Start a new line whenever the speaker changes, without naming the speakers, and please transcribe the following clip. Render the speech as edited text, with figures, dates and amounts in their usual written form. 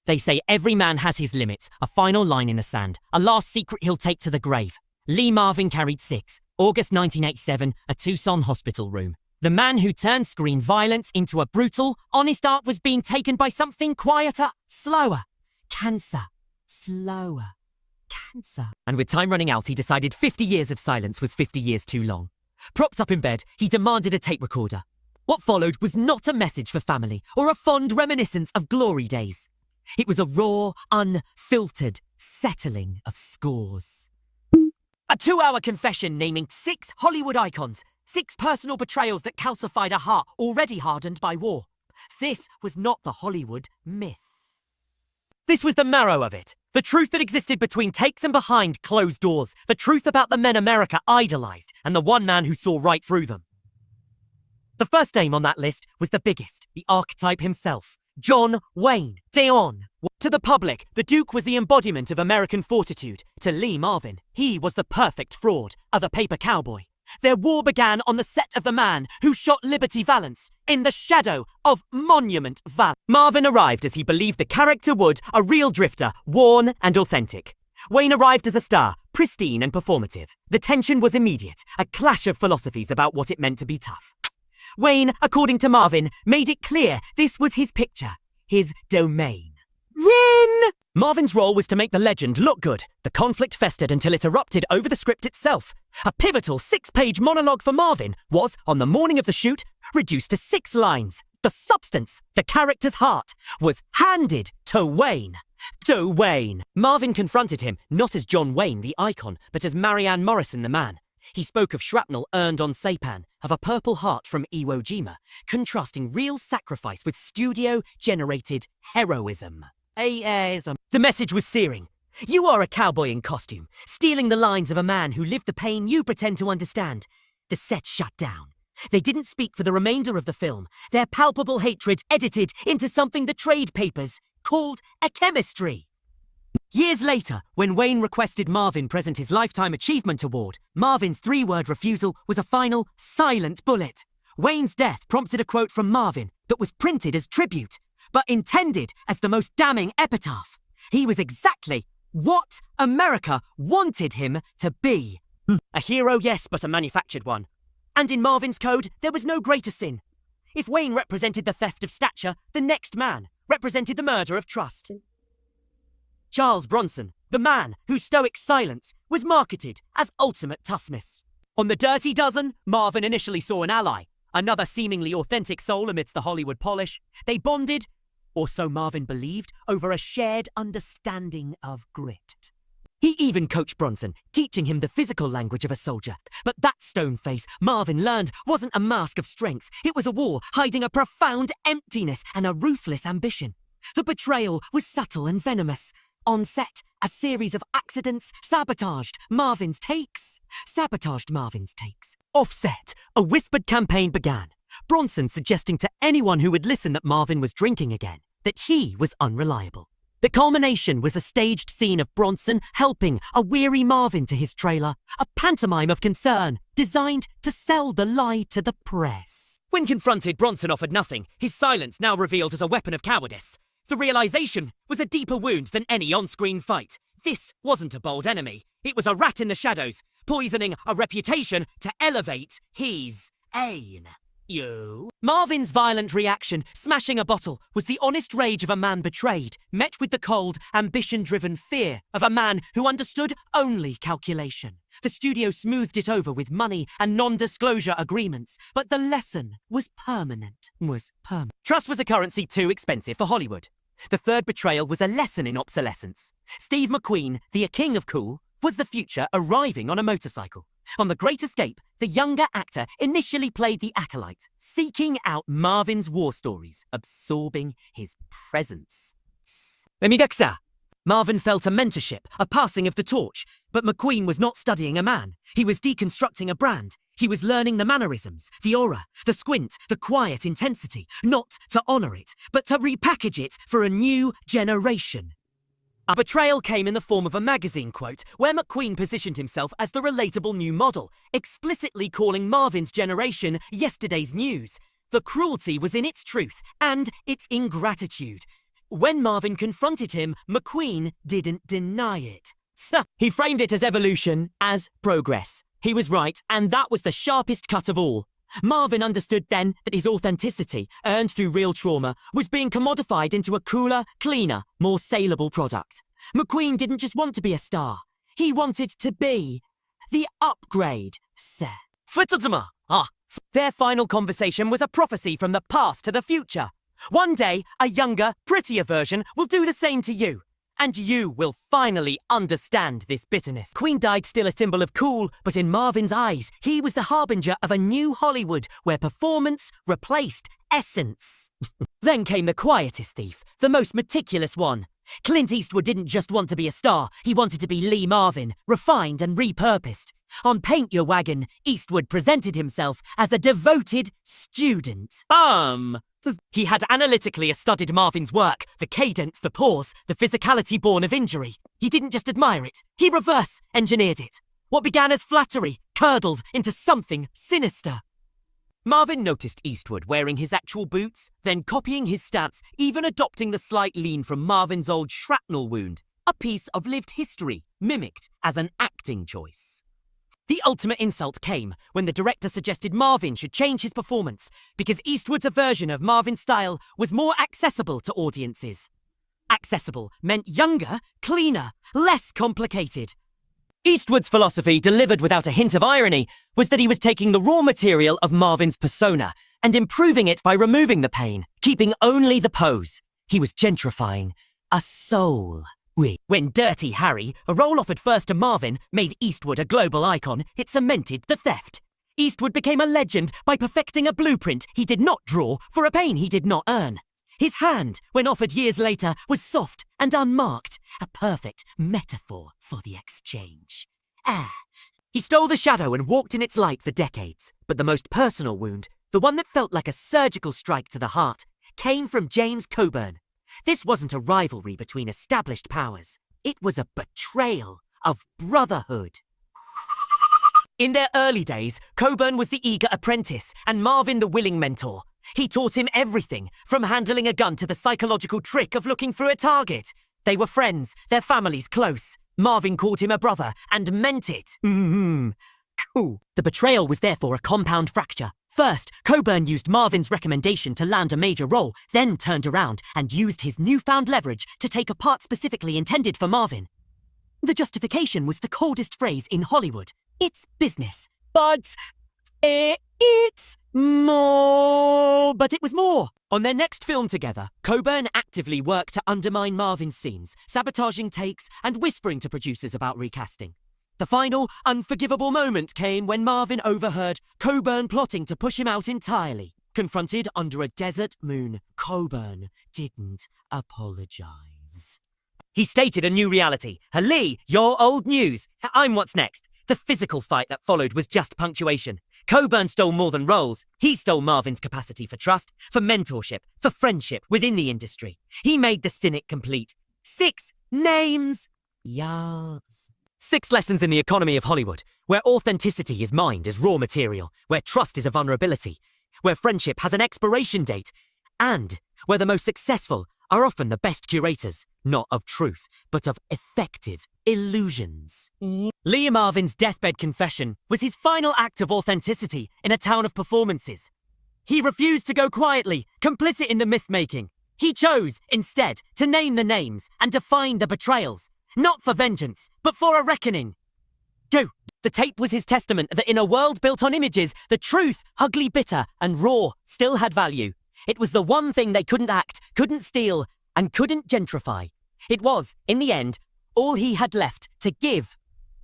They say every man has his limits, a final line in the sand, a last secret he'll take to the grave. Lee Marvin carried 6. August 1987, a Tucson hospital room. The man who turned screen violence into a brutal, honest art was being taken by something quieter, slower. Cancer. Slower. Cancer. And with time running out, he decided 50 years of silence was 50 years too long. Propped up in bed, he demanded a tape recorder. What followed was not a message for family or a fond reminiscence of glory days. It was a raw, unfiltered settling of scores. A 2-hour confession naming 6 Hollywood icons, 6 personal betrayals that calcified a heart already hardened by war. This was not the Hollywood myth. This was the marrow of it. The truth that existed between takes and behind closed doors. The truth about the men America idolized and the one man who saw right through them. The first name on that list was the biggest, the archetype himself. John Wayne. Deon. To the public, the Duke was the embodiment of American fortitude. To Lee Marvin, he was the perfect fraud, the paper cowboy. Their war began on the set of The Man Who Shot Liberty Valance, in the shadow of Monument Valley. Marvin arrived as he believed the character would, a real drifter, worn and authentic. Wayne arrived as a star, pristine and performative. The tension was immediate, a clash of philosophies about what it meant to be tough. Wayne, according to Marvin, made it clear this was his picture, his domain. Rin! Marvin's role was to make the legend look good. The conflict festered until it erupted over the script itself. A pivotal 6-page monologue for Marvin was, on the morning of the shoot, reduced to 6 lines. The substance, the character's heart, was handed to Wayne. To Wayne. Marvin confronted him, not as John Wayne, the icon, but as Marianne Morrison, the man. He spoke of shrapnel earned on Saipan, of a Purple Heart from Iwo Jima, contrasting real sacrifice with studio-generated heroism. The message was searing. You are a cowboy in costume, stealing the lines of a man who lived the pain you pretend to understand. The set shut down. They didn't speak for the remainder of the film, their palpable hatred edited into something the trade papers called a chemistry. Years later, when Wayne requested Marvin present his Lifetime Achievement Award, Marvin's 3-word refusal was a final, silent bullet. Wayne's death prompted a quote from Marvin that was printed as tribute, but intended as the most damning epitaph. He was exactly what America wanted him to be. A hero, yes, but a manufactured one. And in Marvin's code, there was no greater sin. If Wayne represented the theft of stature, the next man represented the murder of trust. Charles Bronson, the man whose stoic silence was marketed as ultimate toughness. On the Dirty Dozen, Marvin initially saw an ally, another seemingly authentic soul amidst the Hollywood polish. They bonded, or so Marvin believed, over a shared understanding of grit. He even coached Bronson, teaching him the physical language of a soldier. But that stone face, Marvin learned, wasn't a mask of strength. It was a wall hiding a profound emptiness and a ruthless ambition. The betrayal was subtle and venomous. On set, a series of accidents sabotaged Marvin's takes. Off set, a whispered campaign began. Bronson suggesting to anyone who would listen that Marvin was drinking again, that he was unreliable. The culmination was a staged scene of Bronson helping a weary Marvin to his trailer, a pantomime of concern designed to sell the lie to the press. When confronted, Bronson offered nothing, his silence now revealed as a weapon of cowardice. The realization was a deeper wound than any on-screen fight. This wasn't a bold enemy. It was a rat in the shadows, poisoning a reputation to elevate his ain. Marvin's violent reaction, smashing a bottle, was the honest rage of a man betrayed, met with the cold, ambition-driven fear of a man who understood only calculation. The studio smoothed it over with money and non-disclosure agreements, but the lesson was permanent. Trust was a currency too expensive for Hollywood. The third betrayal was a lesson in obsolescence. Steve McQueen, the king of cool, was the future arriving on a motorcycle. On The Great Escape, the younger actor initially played the acolyte, seeking out Marvin's war stories, absorbing his presence. Marvin felt a mentorship, a passing of the torch, but McQueen was not studying a man. He was deconstructing a brand. He was learning the mannerisms, the aura, the squint, the quiet intensity, not to honor it, but to repackage it for a new generation. A betrayal came in the form of a magazine quote where McQueen positioned himself as the relatable new model, explicitly calling Marvin's generation yesterday's news. The cruelty was in its truth and its ingratitude. when Marvin confronted him, McQueen didn't deny it. So he framed it as evolution, as progress. He was right, and that was the sharpest cut of all. Marvin understood then that his authenticity, earned through real trauma, was being commodified into a cooler, cleaner, more saleable product. McQueen didn't just want to be a star. He wanted to be the upgrade, sir. Their final conversation was a prophecy from the past to the future. One day, a younger, prettier version will do the same to you. And you will finally understand this bitterness. Queen died still a symbol of cool, but in Marvin's eyes, he was the harbinger of a new Hollywood where performance replaced essence. Then came the quietest thief, the most meticulous one. Clint Eastwood didn't just want to be a star, he wanted to be Lee Marvin, refined and repurposed. On Paint Your Wagon, Eastwood presented himself as a devoted student. He had analytically studied Marvin's work, the cadence, the pause, the physicality born of injury. He didn't just admire it, he reverse-engineered it. What began as flattery curdled into something sinister. Marvin noticed Eastwood wearing his actual boots, then copying his stats, even adopting the slight lean from Marvin's old shrapnel wound, a piece of lived history, mimicked as an acting choice. The ultimate insult came when the director suggested Marvin should change his performance because Eastwood's version of Marvin's style was more accessible to audiences. Accessible meant younger, cleaner, less complicated. Eastwood's philosophy, delivered without a hint of irony, was that he was taking the raw material of Marvin's persona and improving it by removing the pain, keeping only the pose. He was gentrifying a soul. When Dirty Harry, a role offered first to Marvin, made Eastwood a global icon, it cemented the theft. Eastwood became a legend by perfecting a blueprint he did not draw for a pain he did not earn. His hand, when offered years later, was soft and unmarked, a perfect metaphor for the exchange. He stole the shadow and walked in its light for decades, but the most personal wound, the one that felt like a surgical strike to the heart, came from James Coburn. This wasn't a rivalry between established powers. It was a betrayal of brotherhood. In their early days, Coburn was the eager apprentice and Marvin the willing mentor. He taught him everything, from handling a gun to the psychological trick of looking through a target. They were friends, their families close. Marvin called him a brother and meant it. Cool. The betrayal was therefore a compound fracture. First, Coburn used Marvin's recommendation to land a major role, then turned around and used his newfound leverage to take a part specifically intended for Marvin. The justification was the coldest phrase in Hollywood. It's business. But it's more. But it was more. On their next film together, Coburn actively worked to undermine Marvin's scenes, sabotaging takes and whispering to producers about recasting. The final, unforgivable moment came when Marvin overheard Coburn plotting to push him out entirely. Confronted under a desert moon, Coburn didn't apologize. He stated a new reality. Lee, you're old news. I'm what's next. The physical fight that followed was just punctuation. Coburn stole more than roles. He stole Marvin's capacity for trust, for mentorship, for friendship within the industry. He made the cynic complete. 6 names. Yes. 6 lessons in the economy of Hollywood, where authenticity is mined as raw material, where trust is a vulnerability, where friendship has an expiration date, and where the most successful are often the best curators, not of truth, but of effective illusions. Lee Marvin's deathbed confession was his final act of authenticity in a town of performances. He refused to go quietly, complicit in the myth-making. He chose, instead, to name the names and define the betrayals. Not for vengeance, but for a reckoning. 2. The tape was his testament that in a world built on images, the truth, ugly, bitter, and raw, still had value. It was the one thing they couldn't act, couldn't steal, and couldn't gentrify. It was, in the end, all he had left to give